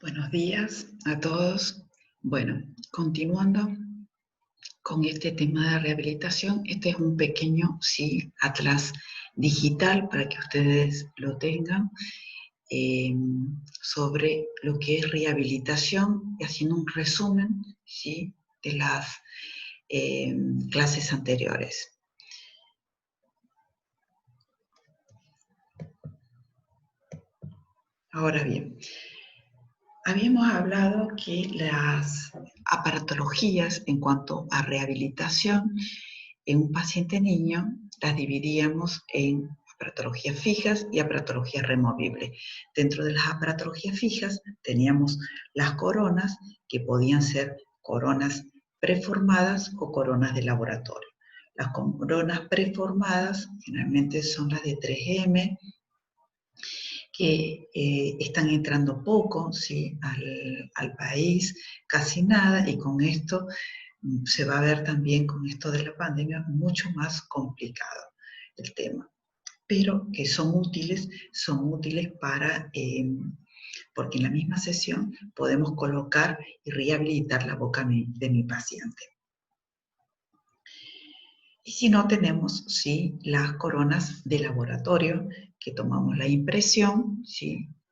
Buenos días a todos. Bueno, continuando con este tema de rehabilitación, este es un pequeño atlas digital para que ustedes lo tengan sobre lo que es rehabilitación y haciendo un resumen de las clases anteriores. Ahora bien, habíamos hablado que las aparatologías en cuanto a rehabilitación en un paciente niño las dividíamos en aparatologías fijas y aparatologías removibles. Dentro de las aparatologías fijas teníamos las coronas, que podían ser coronas preformadas o coronas de laboratorio. Las coronas preformadas generalmente son las de 3M, que están entrando poco al país, casi nada, y con esto se va a ver también con esto de la pandemia mucho más complicado el tema. Pero que son útiles para, porque en la misma sesión podemos colocar y rehabilitar la boca de mi paciente. Y si no, tenemos las coronas de laboratorio, que tomamos la impresión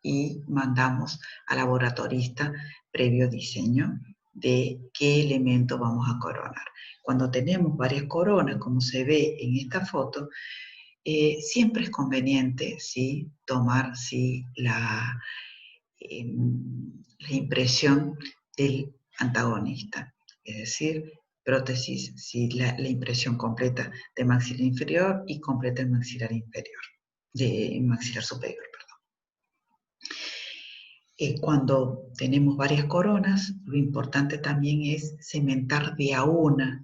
y mandamos al laboratorista previo diseño de qué elemento vamos a coronar. Cuando tenemos varias coronas, como se ve en esta foto, siempre es conveniente tomar la impresión del antagonista, es decir, prótesis, la impresión completa de maxilar inferior y completa de maxilar inferior, de maxilar superior, perdón. Cuando tenemos varias coronas, lo importante también es cementar de a una,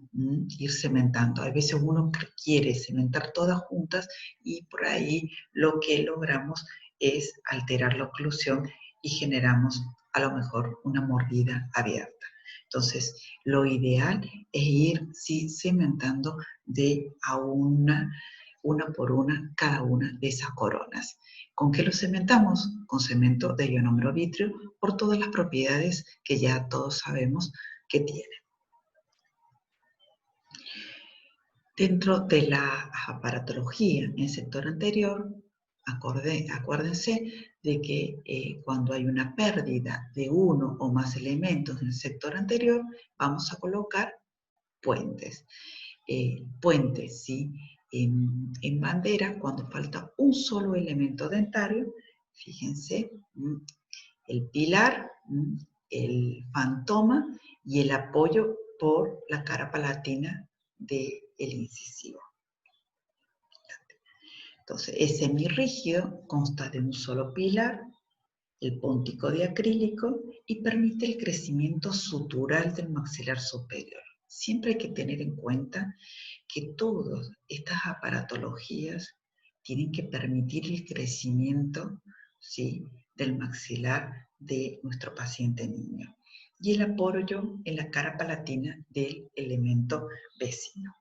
ir cementando. A veces uno quiere cementar todas juntas y por ahí lo que logramos es alterar la oclusión y generamos a lo mejor una mordida abierta. Entonces, lo ideal es ir cementando de a una por una, cada una de esas coronas. ¿Con qué lo cementamos? Con cemento de ionomero vitrio, por todas las propiedades que ya todos sabemos que tiene. Dentro de la aparatología en el sector anterior, acuérdense de que cuando hay una pérdida de uno o más elementos en el sector anterior, vamos a colocar puentes. Puentes, en bandera, cuando falta un solo elemento dentario, fíjense, el pilar, el fantoma y el apoyo por la cara palatina del incisivo. Entonces, es semirrígido, consta de un solo pilar, el póntico de acrílico, y permite el crecimiento sutural del maxilar superior. Siempre hay que tener en cuenta que todas estas aparatologías tienen que permitir el crecimiento del maxilar de nuestro paciente niño y el apoyo en la cara palatina del elemento vecino.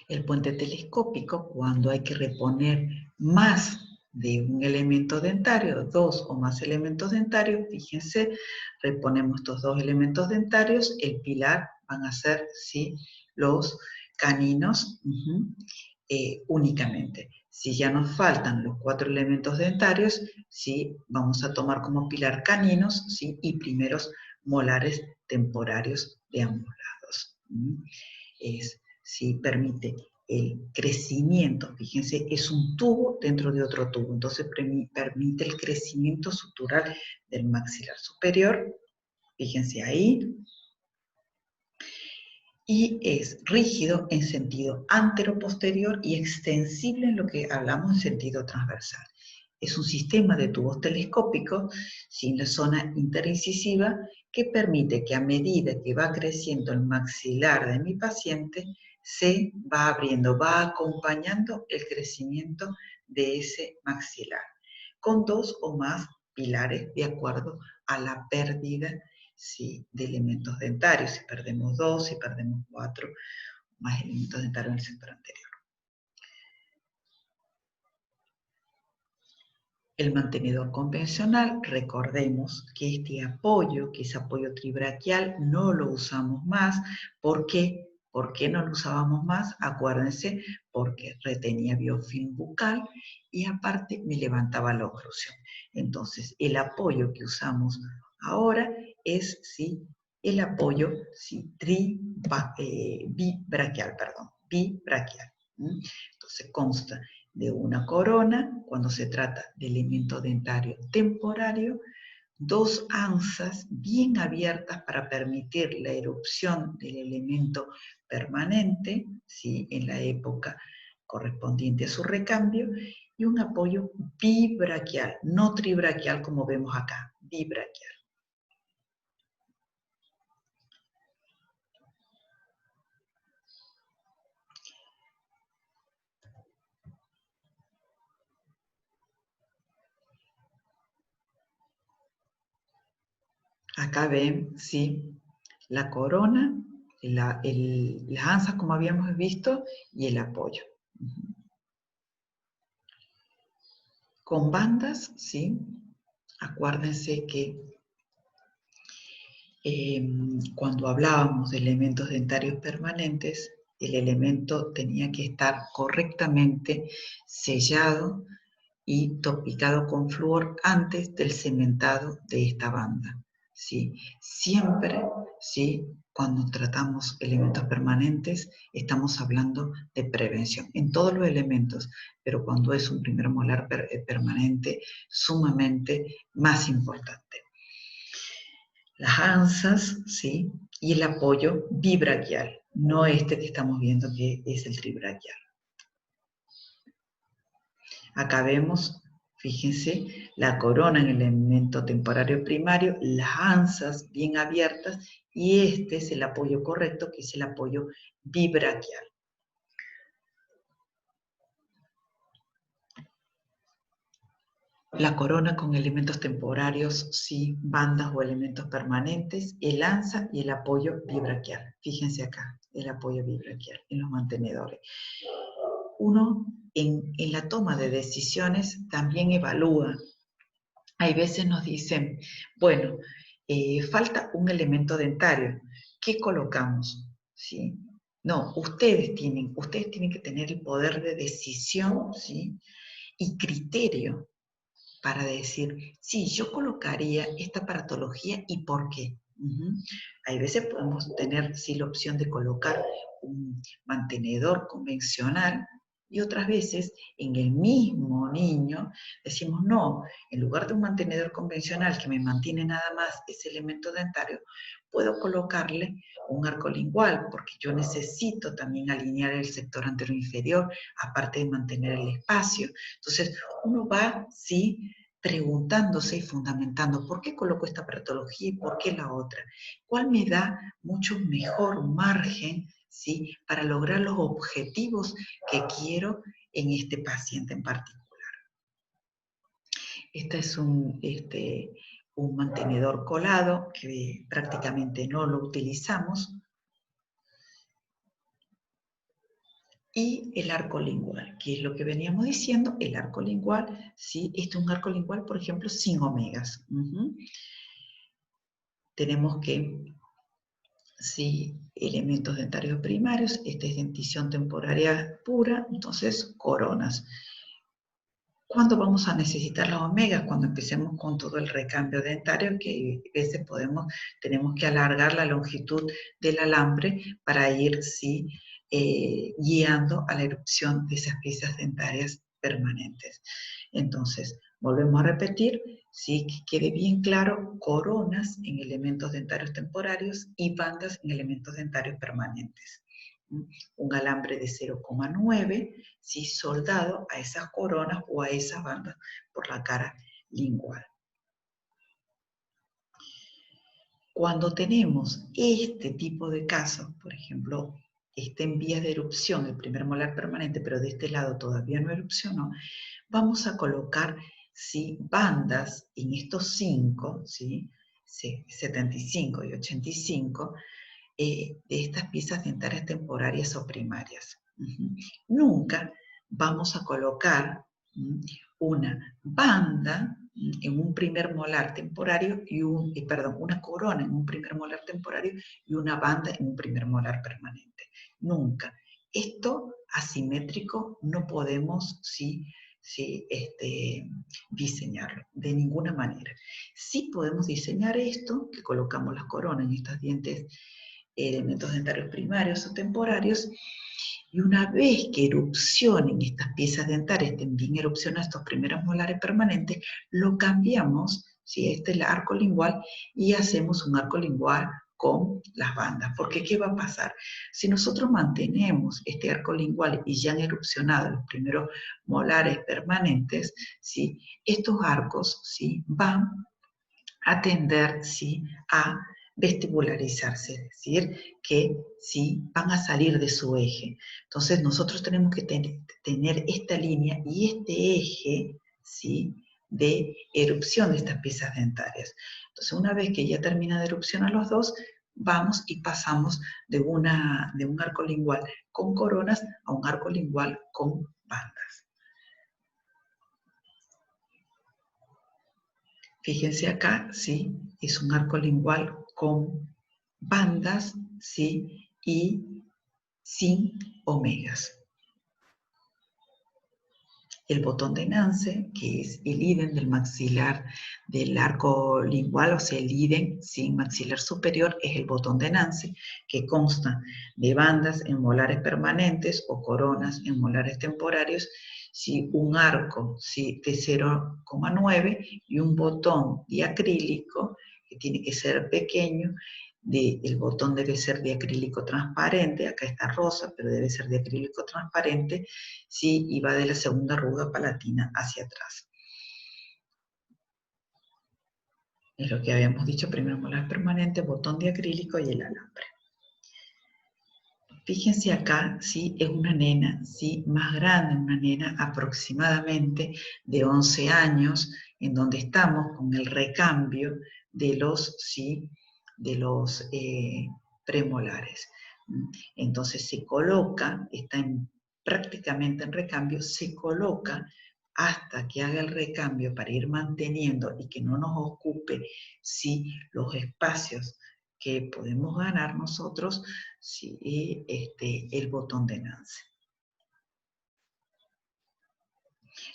El puente telescópico, cuando hay que reponer más de un elemento dentario, dos o más elementos dentarios, fíjense, reponemos estos dos elementos dentarios, el pilar van a ser los caninos únicamente. Si ya nos faltan los 4 elementos dentarios, vamos a tomar como pilar caninos y primeros molares temporarios de ambos lados. Permite el crecimiento, fíjense, es un tubo dentro de otro tubo, entonces permite el crecimiento sutural del maxilar superior, fíjense ahí, y es rígido en sentido antero-posterior y extensible en lo que hablamos en sentido transversal. Es un sistema de tubos telescópicos sin la zona interincisiva que permite que a medida que va creciendo el maxilar de mi paciente, se va abriendo, va acompañando el crecimiento de ese maxilar, con 2 o más pilares de acuerdo a la pérdida de elementos dentarios. Si perdemos 2, si perdemos 4 más elementos dentarios en el sector anterior. El mantenedor convencional, recordemos que este apoyo, que es apoyo tribraquial, no lo usamos más. ¿Por qué? ¿Por qué no lo usábamos más? Acuérdense, porque retenía biofilm bucal y aparte me levantaba la oclusión. Entonces, el apoyo que usamos ahora es ¿sí? El apoyo ¿sí? Bibraquial, perdón, bibraquial. Entonces consta de una corona, cuando se trata de elemento dentario temporario, dos anzas bien abiertas para permitir la erupción del elemento permanente, ¿sí? En la época correspondiente a su recambio, y un apoyo bibraquial, no tribraquial como vemos acá, bibraquial. Acá ven, sí, la corona, las anzas como habíamos visto y el apoyo. Con bandas, sí, acuérdense que cuando hablábamos de elementos dentarios permanentes, el elemento tenía que estar correctamente sellado y topicado con flúor antes del cementado de esta banda. ¿Sí? Siempre, ¿sí? Cuando tratamos elementos permanentes, estamos hablando de prevención en todos los elementos, pero cuando es un primer molar permanente, sumamente más importante. Las anzas, ¿sí? Y el apoyo bibraquial, no este que estamos viendo que es el tribraquial. Acá vemos, fíjense, la corona en el elemento temporario primario, las anzas bien abiertas, y este es el apoyo correcto, que es el apoyo bibraquial. La corona con elementos temporarios, sí, bandas o elementos permanentes, el anza y el apoyo bibraquial. Fíjense acá, el apoyo bibraquial en los mantenedores. Uno en la toma de decisiones también evalúa. Hay veces nos dicen, bueno, falta un elemento dentario, ¿qué colocamos? ¿Sí? No, ustedes tienen que tener el poder de decisión, ¿sí? Y criterio para decir, sí, yo colocaría esta paratología y por qué. Hay veces podemos tener sí la opción de colocar un mantenedor convencional y otras veces en el mismo niño decimos, no, en lugar de un mantenedor convencional que me mantiene nada más ese elemento dentario, puedo colocarle un arco lingual porque yo necesito también alinear el sector anterior inferior, aparte de mantener el espacio. Entonces, uno va, sí, preguntándose y fundamentando por qué coloco esta patología y por qué la otra. ¿Cuál me da mucho mejor margen, ¿sí? Para lograr los objetivos que quiero en este paciente en particular? Este es un mantenedor colado que prácticamente no lo utilizamos. Y el arco lingual, que es lo que veníamos diciendo, el arco lingual, ¿sí? Este es un arco lingual, por ejemplo, sin omegas. Tenemos que, sí, elementos dentarios primarios, esta es dentición temporaria pura, entonces coronas. ¿Cuándo vamos a necesitar las omegas? Cuando empecemos con todo el recambio dentario, que a veces tenemos que alargar la longitud del alambre para ir, sí, guiando a la erupción de esas piezas dentarias permanentes. Entonces, volvemos a repetir, sí, que quede bien claro, coronas en elementos dentarios temporarios y bandas en elementos dentarios permanentes. Un alambre de 0,9, ¿sí? Soldado a esas coronas o a esas bandas por la cara lingual. Cuando tenemos este tipo de casos, por ejemplo, está en vías de erupción el primer molar permanente, pero de este lado todavía no erupcionó, vamos a colocar, ¿sí? Bandas en estos 5, ¿sí? 75 y 85, de estas piezas dentarias temporarias o primarias. Nunca vamos a colocar una banda en un primer molar temporario y una corona en un primer molar temporario y una banda en un primer molar permanente. Nunca. Esto asimétrico no podemos diseñarlo de ninguna manera. Sí podemos diseñar esto, que colocamos las coronas en estos dientes, elementos dentarios primarios o temporarios, y una vez que erupcionen estas piezas dentarias, estén bien erupcionadas estos primeros molares permanentes, lo cambiamos, ¿sí? Este es el arco lingual, y hacemos un arco lingual con las bandas. Porque ¿qué va a pasar? Si nosotros mantenemos este arco lingual y ya han erupcionado los primeros molares permanentes, ¿sí? Estos arcos, ¿sí? Van a tender, ¿sí? A vestibularizarse, es decir, que sí van a salir de su eje. Entonces nosotros tenemos que tener esta línea y este eje, ¿sí? De erupción de estas piezas dentarias. Entonces una vez que ya termina de erupcionar los dos, vamos y pasamos de un arco lingual con coronas a un arco lingual con bandas. Fíjense acá, ¿sí? Es un arco lingual con bandas, ¿sí? Y sin omegas. El botón de Nance, que es el idem del maxilar del arco lingual, o sea, el idem sin maxilar superior, es el botón de Nance, que consta de bandas en molares permanentes o coronas en molares temporarios, ¿sí? Un arco, ¿sí? De 0,9 y un botón diacrílico, que tiene que ser pequeño. El botón debe ser de acrílico transparente, acá está rosa, pero debe ser de acrílico transparente, ¿sí? Y va de la segunda arruga palatina hacia atrás. Es lo que habíamos dicho, primer molar permanente, botón de acrílico y el alambre. Fíjense acá, ¿sí? Es una nena, ¿sí? Más grande, una nena aproximadamente de 11 años, en donde estamos con el recambio de los, ¿sí? De los premolares. Entonces se coloca, está prácticamente en recambio, se coloca hasta que haga el recambio para ir manteniendo y que no nos ocupe, ¿sí? Los espacios que podemos ganar nosotros, ¿sí? El botón de Nance.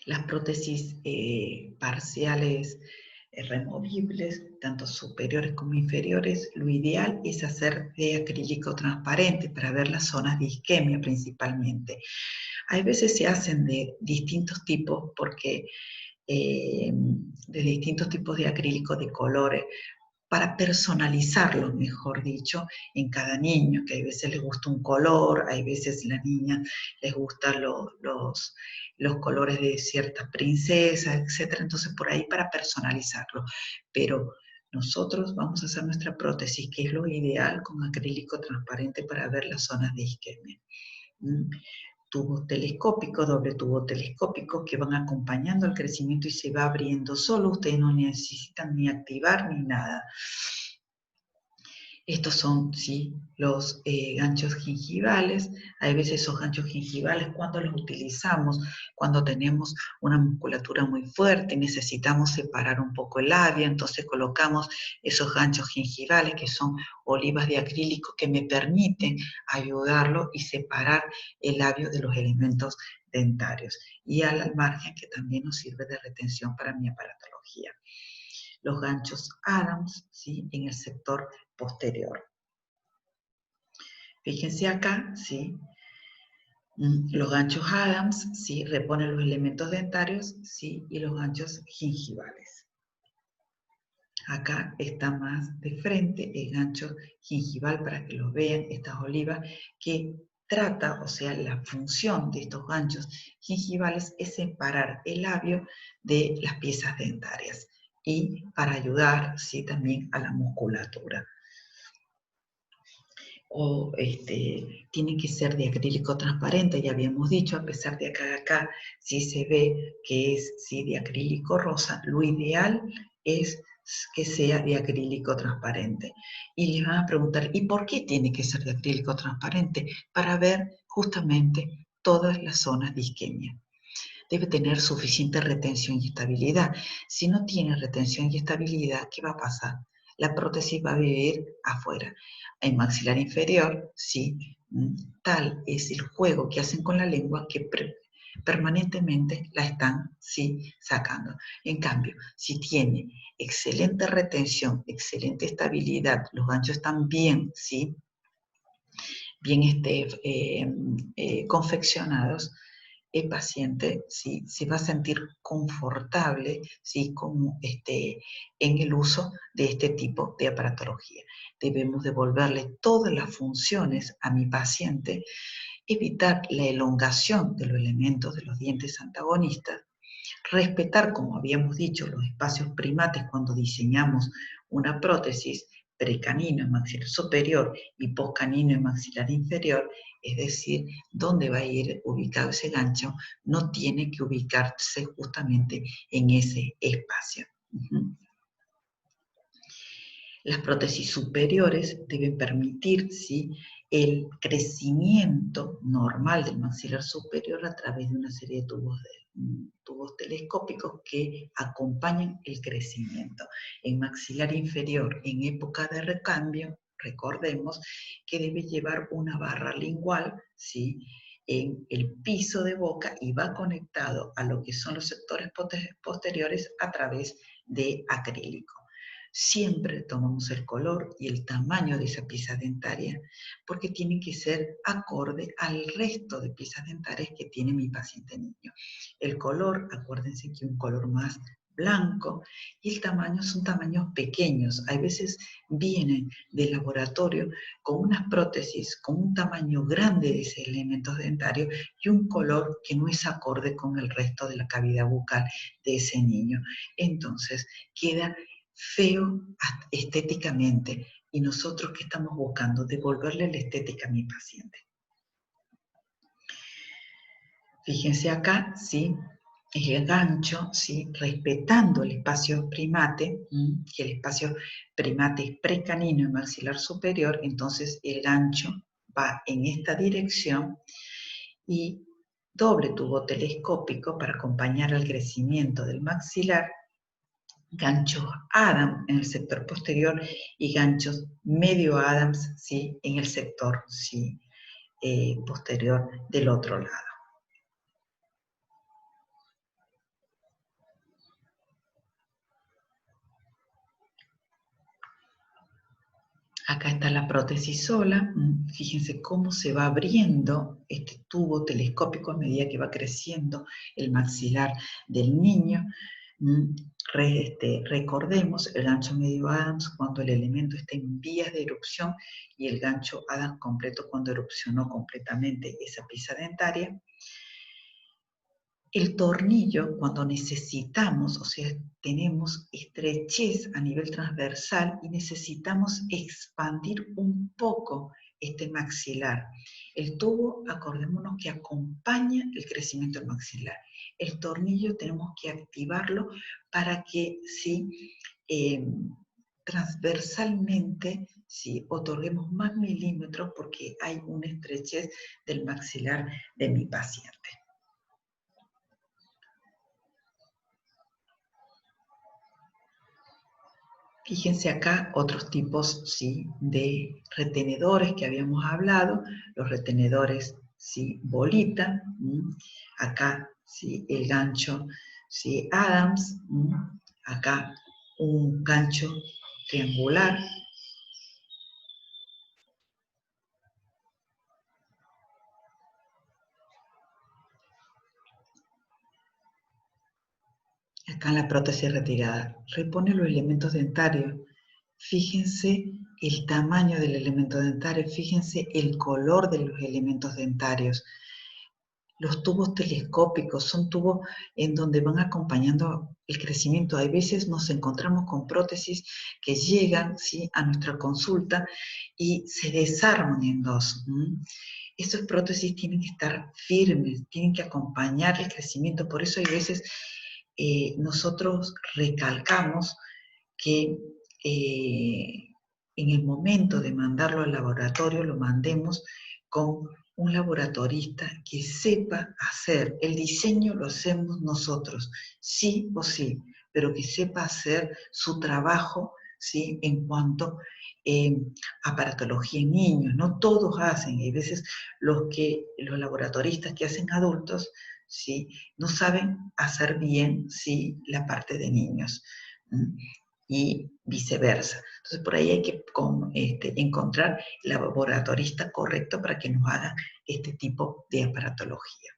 Las prótesis parciales removibles, tanto superiores como inferiores, lo ideal es hacer de acrílico transparente para ver las zonas de isquemia principalmente. Hay veces se hacen de distintos tipos porque de distintos tipos de acrílico de colores, para personalizarlo, mejor dicho, en cada niño, que hay veces les gusta un color, hay veces a la niña les gustan los colores de ciertas princesas, etc. Entonces, por ahí para personalizarlo. Pero nosotros vamos a hacer nuestra prótesis, que es lo ideal, con acrílico transparente para ver las zonas de isquemia. Tubos telescópicos, doble tubo telescópico, que van acompañando el crecimiento y se va abriendo solo. Ustedes no necesitan ni activar ni nada. Estos son, ¿sí? Los ganchos gingivales. Hay veces esos ganchos gingivales, cuando los utilizamos, cuando tenemos una musculatura muy fuerte, necesitamos separar un poco el labio, entonces colocamos esos ganchos gingivales, que son olivas de acrílico, que me permiten ayudarlo y separar el labio de los elementos dentarios. Y al margen, que también nos sirve de retención para mi aparatología. Los ganchos Adams, ¿sí? En el sector posterior. Fíjense acá, ¿sí? Los ganchos Adams, ¿sí? Reponen los elementos dentarios, ¿sí? Y los ganchos gingivales. Acá está más de frente el gancho gingival para que lo vean, estas olivas, que trata, o sea, la función de estos ganchos gingivales es separar el labio de las piezas dentarias y para ayudar, sí, también a la musculatura. O tiene que ser de acrílico transparente, ya habíamos dicho, a pesar de acá sí se ve que es de acrílico rosa, lo ideal es que sea de acrílico transparente. Y les van a preguntar, ¿y por qué tiene que ser de acrílico transparente? Para ver justamente todas las zonas de isquemia. debe tener suficiente retención y estabilidad. Si no tiene retención y estabilidad, ¿qué va a pasar? La prótesis va a vivir afuera. En maxilar inferior, sí, tal es el juego que hacen con la lengua que permanentemente la están, sí, sacando. En cambio, si tiene excelente retención, excelente estabilidad, los ganchos están bien, sí, bien confeccionados, el paciente ¿sí? Se va a sentir confortable ¿sí? En el uso de este tipo de aparatología. Debemos devolverle todas las funciones a mi paciente, evitar la elongación de los elementos de los dientes antagonistas, respetar, como habíamos dicho, los espacios primates cuando diseñamos una prótesis precanino en maxilar superior y poscanino en maxilar inferior, es decir, dónde va a ir ubicado ese gancho, no tiene que ubicarse justamente en ese espacio. Las prótesis superiores deben permitir ¿sí? el crecimiento normal del maxilar superior a través de una serie de tubos telescópicos que acompañan el crecimiento. En maxilar inferior, en época de recambio, recordemos que debe llevar una barra lingual, ¿sí? En el piso de boca y va conectado a lo que son los sectores posteriores a través de acrílico. Siempre tomamos el color y el tamaño de esa pieza dentaria porque tiene que ser acorde al resto de piezas dentarias que tiene mi paciente niño. El color, acuérdense que un color más blanco y el tamaño son tamaños pequeños. A veces vienen del laboratorio con unas prótesis con un tamaño grande de ese elemento dentario y un color que no es acorde con el resto de la cavidad bucal de ese niño. Entonces queda feo estéticamente. Y nosotros, ¿qué estamos buscando? Devolverle la estética a mi paciente. Fíjense acá, ¿sí? El gancho, ¿sí? Respetando el espacio primate, que el espacio primate es precanino y maxilar superior, entonces el gancho va en esta dirección y doble tubo telescópico para acompañar al crecimiento del maxilar, ganchos Adams en el sector posterior y ganchos medio Adams ¿sí? En el sector ¿sí? Posterior del otro lado. Acá está la prótesis sola. Fíjense cómo se va abriendo este tubo telescópico a medida que va creciendo el maxilar del niño. Recordemos el gancho medio Adams cuando el elemento está en vías de erupción y el gancho Adams completo cuando erupcionó completamente esa pieza dentaria. El tornillo, cuando necesitamos, o sea, tenemos estrechez a nivel transversal y necesitamos expandir un poco este maxilar. El tubo, acordémonos que acompaña el crecimiento del maxilar. El tornillo tenemos que activarlo para que ¿sí? Transversalmente ¿sí? Otorguemos más milímetros porque hay una estrechez del maxilar de mi paciente. Fíjense acá otros tipos ¿sí? de retenedores que habíamos hablado, los retenedores ¿sí? bolita, acá ¿sí? El gancho ¿sí? Adams, acá un gancho triangular, acá en la prótesis retirada, repone los elementos dentarios. Fíjense el tamaño del elemento dentario, fíjense el color de los elementos dentarios. Los tubos telescópicos son tubos en donde van acompañando el crecimiento. A veces nos encontramos con prótesis que llegan ¿sí? a nuestra consulta y se desarman en dos. Esas prótesis tienen que estar firmes, tienen que acompañar el crecimiento. Por eso hay veces nosotros recalcamos que en el momento de mandarlo al laboratorio lo mandemos con un laboratorista que sepa hacer. El diseño lo hacemos nosotros, sí o sí, pero que sepa hacer su trabajo, ¿sí? En cuanto a aparatología en niños. No todos hacen, y a veces los laboratoristas que hacen adultos, ¿sí? No saben hacer bien, ¿sí? La parte de niños. Y viceversa. Entonces, por ahí hay que encontrar el laboratorista correcto para que nos haga este tipo de aparatología.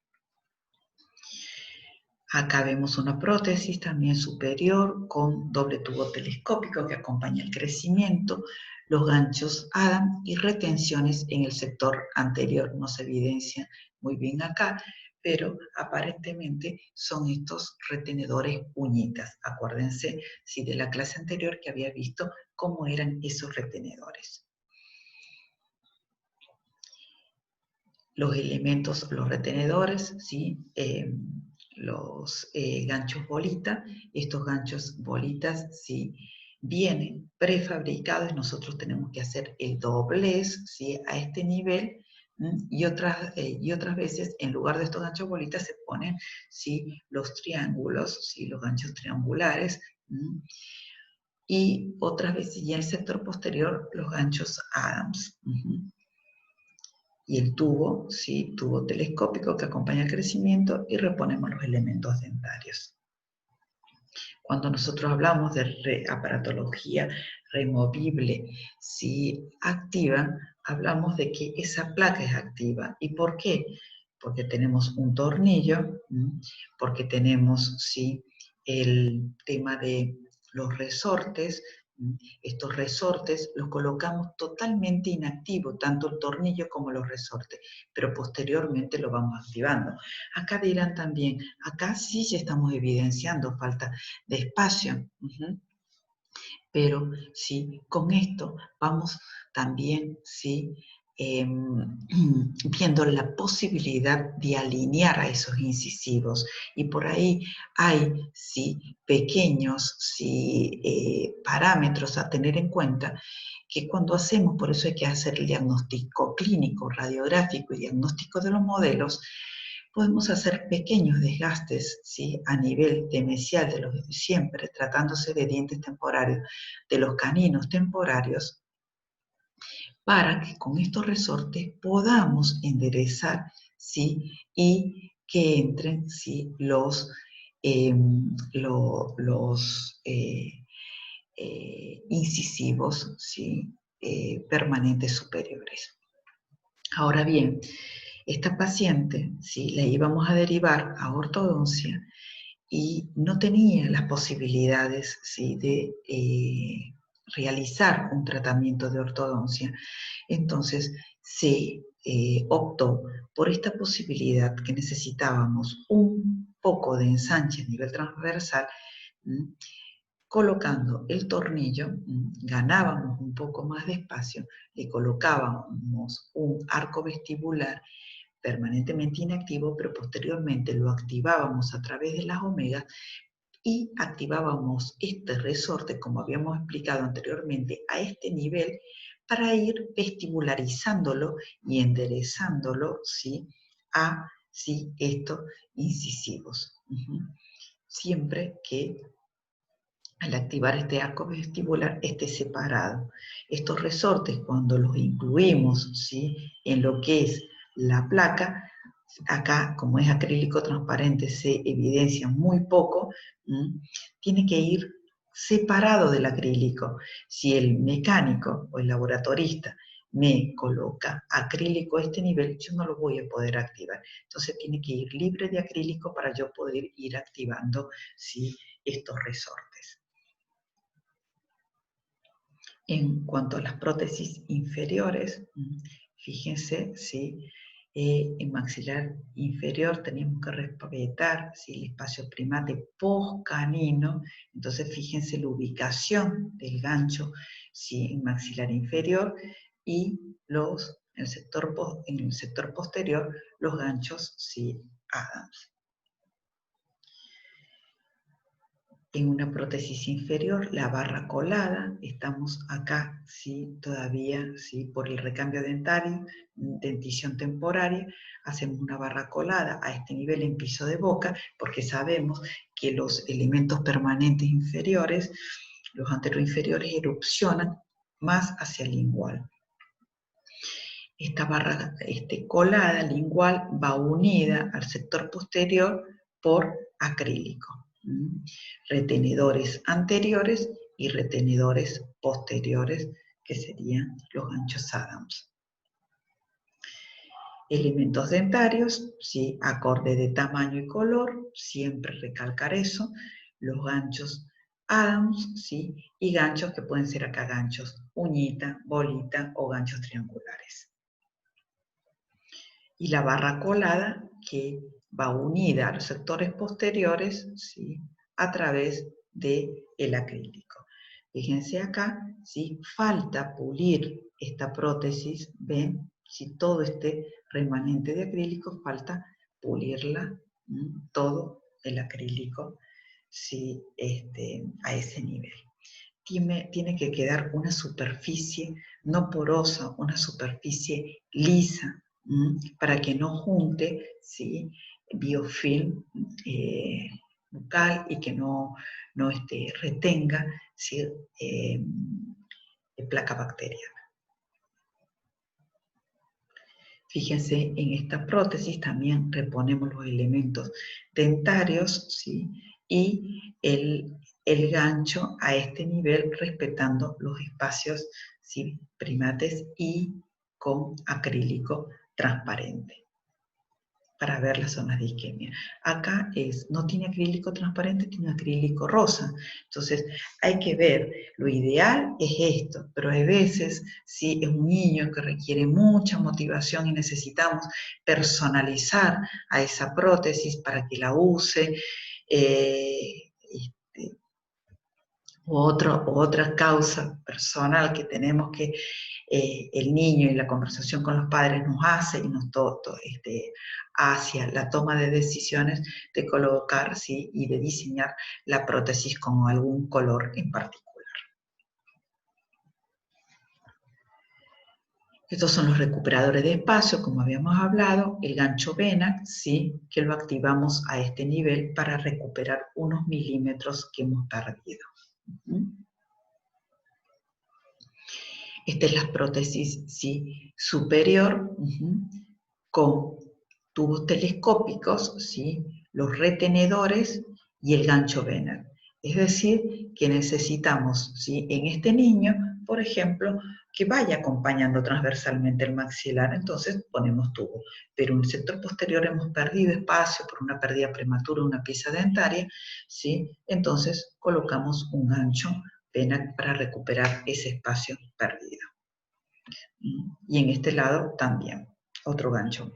Acá vemos una prótesis también superior con doble tubo telescópico que acompaña el crecimiento, los ganchos Adam y retenciones en el sector anterior. No se evidencia muy bien acá, pero aparentemente son estos retenedores uñitas. Acuérdense, sí, de la clase anterior que había visto cómo eran esos retenedores. Los elementos, los retenedores, ¿sí? Los ganchos bolita. Estos ganchos bolitas, ¿sí? Vienen prefabricados y nosotros tenemos que hacer el doblez, ¿sí? A este nivel. Y otras veces, en lugar de estos ganchos bolitas, se ponen, ¿sí? Los triángulos, ¿sí? Los ganchos triangulares. Y otras veces, y en el sector posterior, los ganchos Adams. Y el tubo, ¿sí? Tubo telescópico que acompaña el crecimiento, y reponemos los elementos dentarios. Cuando nosotros hablamos de aparatología removible, ¿sí? Activa, hablamos de que esa placa es activa. ¿Y por qué? Porque tenemos un tornillo, porque tenemos, ¿sí? El tema de los resortes. Estos resortes los colocamos totalmente inactivos, tanto el tornillo como los resortes, pero posteriormente lo vamos activando. Acá dirán también, acá sí ya estamos evidenciando falta de espacio. Pero sí, con esto vamos también, sí, viendo la posibilidad de alinear a esos incisivos. Y por ahí hay, sí, pequeños, sí, parámetros a tener en cuenta, que cuando hacemos, por eso hay que hacer el diagnóstico clínico, radiográfico y diagnóstico de los modelos, podemos hacer pequeños desgastes, ¿sí? A nivel de mesial de los de siempre, tratándose de dientes temporarios, de los caninos temporarios, para que con estos resortes podamos enderezar, ¿sí? Y que entren, ¿sí? Los incisivos, ¿sí? Permanentes superiores. Ahora bien, esta paciente, ¿sí? La íbamos a derivar a ortodoncia y no tenía las posibilidades, ¿sí? De realizar un tratamiento de ortodoncia. Entonces se optó por esta posibilidad que necesitábamos un poco de ensanche a nivel transversal. Colocando el tornillo, ganábamos un poco más de espacio, le colocábamos un arco vestibular permanentemente inactivo, pero posteriormente lo activábamos a través de las omegas y activábamos este resorte, como habíamos explicado anteriormente, a este nivel para ir vestibularizándolo y enderezándolo, ¿sí? A, ¿sí? Estos incisivos. Siempre que al activar este arco vestibular esté separado. Estos resortes, cuando los incluimos, ¿sí? En lo que es la placa, acá, como es acrílico transparente, se evidencia muy poco, tiene que ir separado del acrílico. Si el mecánico o el laboratorista me coloca acrílico a este nivel, yo no lo voy a poder activar. Entonces tiene que ir libre de acrílico para yo poder ir activando, ¿sí? Estos resortes. En cuanto a las prótesis inferiores, fíjense, ¿sí? En maxilar inferior tenemos que respetar, ¿sí? El espacio primate postcanino. Entonces fíjense la ubicación del gancho, ¿sí? En maxilar inferior, y en el sector posterior los ganchos, ¿sí? Adams. En una prótesis inferior, la barra colada, estamos acá, ¿sí? Todavía, ¿sí? Por el recambio dentario, dentición temporaria, hacemos una barra colada a este nivel en piso de boca, porque sabemos que los elementos permanentes inferiores, los anteroinferiores, erupcionan más hacia el lingual. Esta barra colada lingual va unida al sector posterior por acrílico. Retenedores anteriores y retenedores posteriores, que serían los ganchos Adams. Elementos dentarios, ¿sí? Acorde de tamaño y color, siempre recalcar eso. Los ganchos Adams, ¿sí? Y ganchos que pueden ser acá ganchos uñita, bolita o ganchos triangulares. Y la barra colada que va unida a los sectores posteriores, ¿sí? A través del acrílico. Fíjense acá, ¿sí? Falta pulir esta prótesis, ¿ven? Si todo este remanente de acrílico, falta pulirla, todo el acrílico, ¿sí? A ese nivel. Tiene que quedar una superficie no porosa, una superficie lisa, para que no junte, ¿sí? Biofilm bucal y que no retenga, ¿sí? Placa bacteriana. Fíjense, en esta prótesis también reponemos los elementos dentarios, ¿sí? Y el gancho a este nivel respetando los espacios, ¿sí? Primates y con acrílico transparente para ver las zonas de isquemia. Acá no tiene acrílico transparente, tiene acrílico rosa. Entonces hay que ver, lo ideal es esto, pero hay veces si es un niño que requiere mucha motivación y necesitamos personalizar a esa prótesis para que la use, otra causa personal que tenemos que el niño y la conversación con los padres nos hace y nos hacia la toma de decisiones de colocar, ¿sí? Y de diseñar la prótesis con algún color en particular. Estos son los recuperadores de espacio, como habíamos hablado, el gancho Venac, ¿sí? Que lo activamos a este nivel para recuperar unos milímetros que hemos perdido. Esta es la prótesis, ¿sí? Superior, con tubos telescópicos, ¿sí? Los retenedores y el gancho Venac. Es decir, que necesitamos, ¿sí? En este niño, por ejemplo, que vaya acompañando transversalmente el maxilar, entonces ponemos tubo. Pero en el sector posterior hemos perdido espacio por una pérdida prematura de una pieza dentaria, ¿sí? Entonces colocamos un gancho Venac para recuperar ese espacio perdido. Y en este lado también, otro gancho.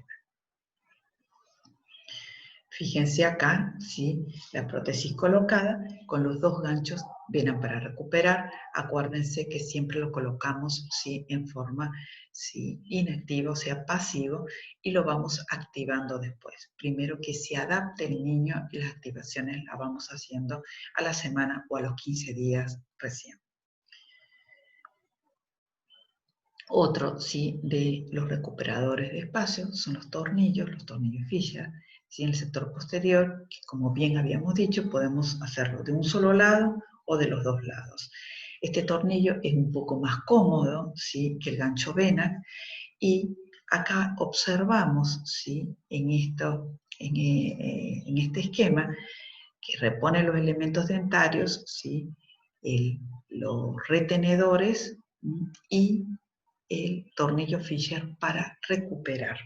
Fíjense acá, ¿sí? La prótesis colocada con los dos ganchos Venac para recuperar. Acuérdense que siempre lo colocamos, ¿sí? En forma, ¿sí? Inactiva, o sea, pasivo, y lo vamos activando después. Primero que se adapte el niño y las activaciones las vamos haciendo a la semana o a los 15 días recién. Otro, ¿sí? De los recuperadores de espacio son los tornillos Fisher. ¿Sí? En el sector posterior, que como bien habíamos dicho, podemos hacerlo de un solo lado o de los dos lados. Este tornillo es un poco más cómodo, ¿sí? Que el gancho Venac, y acá observamos, ¿sí? En este esquema que repone los elementos dentarios, ¿sí? Los retenedores y el tornillo Fisher para recuperar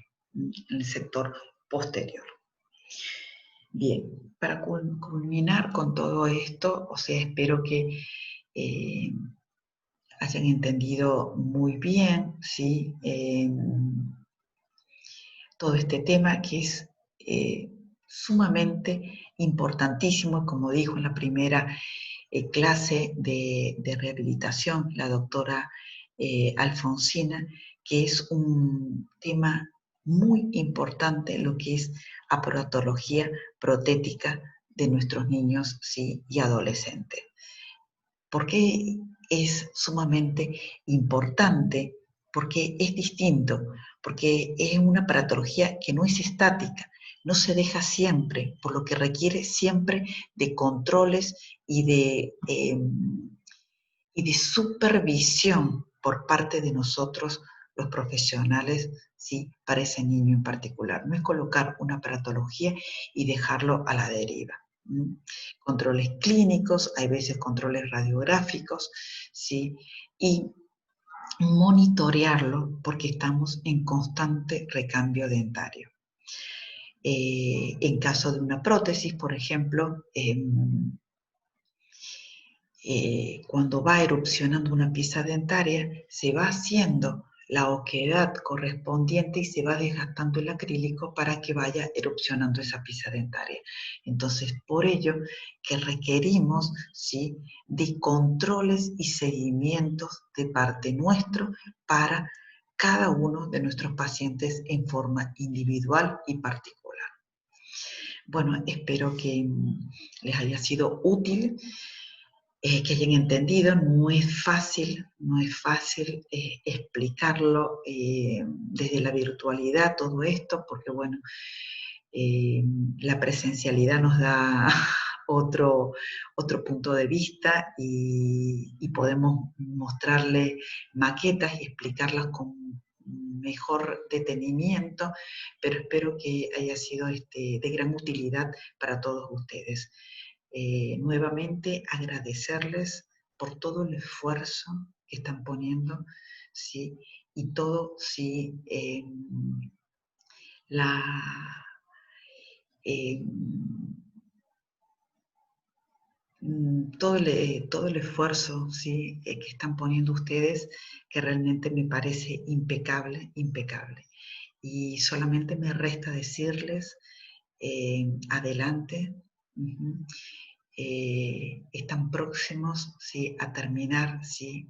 el sector posterior. Bien, para culminar con todo esto, o sea, espero que hayan entendido muy bien, ¿sí? Todo este tema que es sumamente importantísimo, como dijo en la primera clase de rehabilitación la doctora Alfonsina, que es un tema muy importante lo que es aparatología protética de nuestros niños, ¿sí? Y adolescentes. ¿Por qué es sumamente importante? Porque es distinto, porque es una paratología que no es estática, no se deja siempre, por lo que requiere siempre de controles y de supervisión por parte de nosotros, los profesionales, ¿sí? Para ese niño en particular. No es colocar una paratología y dejarlo a la deriva. Controles clínicos, hay veces controles radiográficos, ¿sí? Y monitorearlo porque estamos en constante recambio dentario. En caso de una prótesis, por ejemplo, cuando va erupcionando una pieza dentaria, se va haciendo la oquedad correspondiente y se va desgastando el acrílico para que vaya erupcionando esa pieza dentaria. Entonces, por ello que requerimos, ¿sí?, de controles y seguimientos de parte nuestro para cada uno de nuestros pacientes en forma individual y particular. Bueno, espero que les haya sido útil, que hayan entendido. No es fácil explicarlo desde la virtualidad, todo esto, porque bueno, la presencialidad nos da otro punto de vista y podemos mostrarle maquetas y explicarlas con mejor detenimiento, pero espero que haya sido de gran utilidad para todos ustedes. Nuevamente agradecerles por todo el esfuerzo que están poniendo, ¿sí? Y todo, ¿sí? la, eh, todo el esfuerzo, ¿sí?, que están poniendo ustedes, que realmente me parece impecable, impecable. Y solamente me resta decirles, adelante. Están próximos, ¿sí?, a terminar, ¿sí?,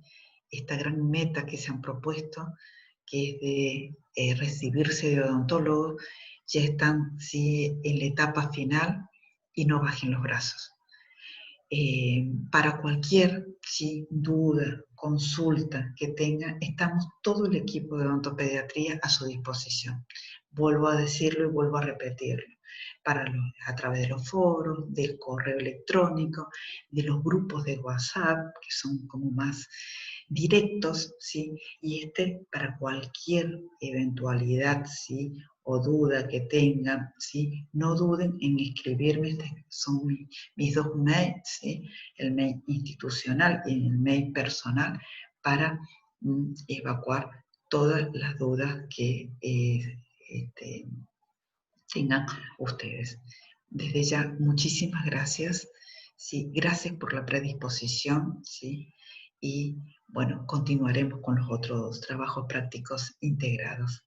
esta gran meta que se han propuesto, que es de recibirse de odontólogo. Ya están, ¿sí?, en la etapa final y no bajen los brazos. Para cualquier, ¿sí?, duda, consulta que tengan, estamos todo el equipo de odontopediatría a su disposición. Vuelvo a decirlo y vuelvo a repetirlo. A través de los foros, del correo electrónico, de los grupos de WhatsApp, que son como más directos, ¿sí? Y para cualquier eventualidad, ¿sí?, o duda que tengan, ¿sí?, no duden en escribirme. Son mis dos mails, ¿sí?, el mail institucional y el mail personal, para evacuar todas las dudas que tengan ustedes. Desde ya, muchísimas gracias. Sí, gracias por la predisposición, ¿sí? Y bueno, continuaremos con los otros trabajos prácticos integrados.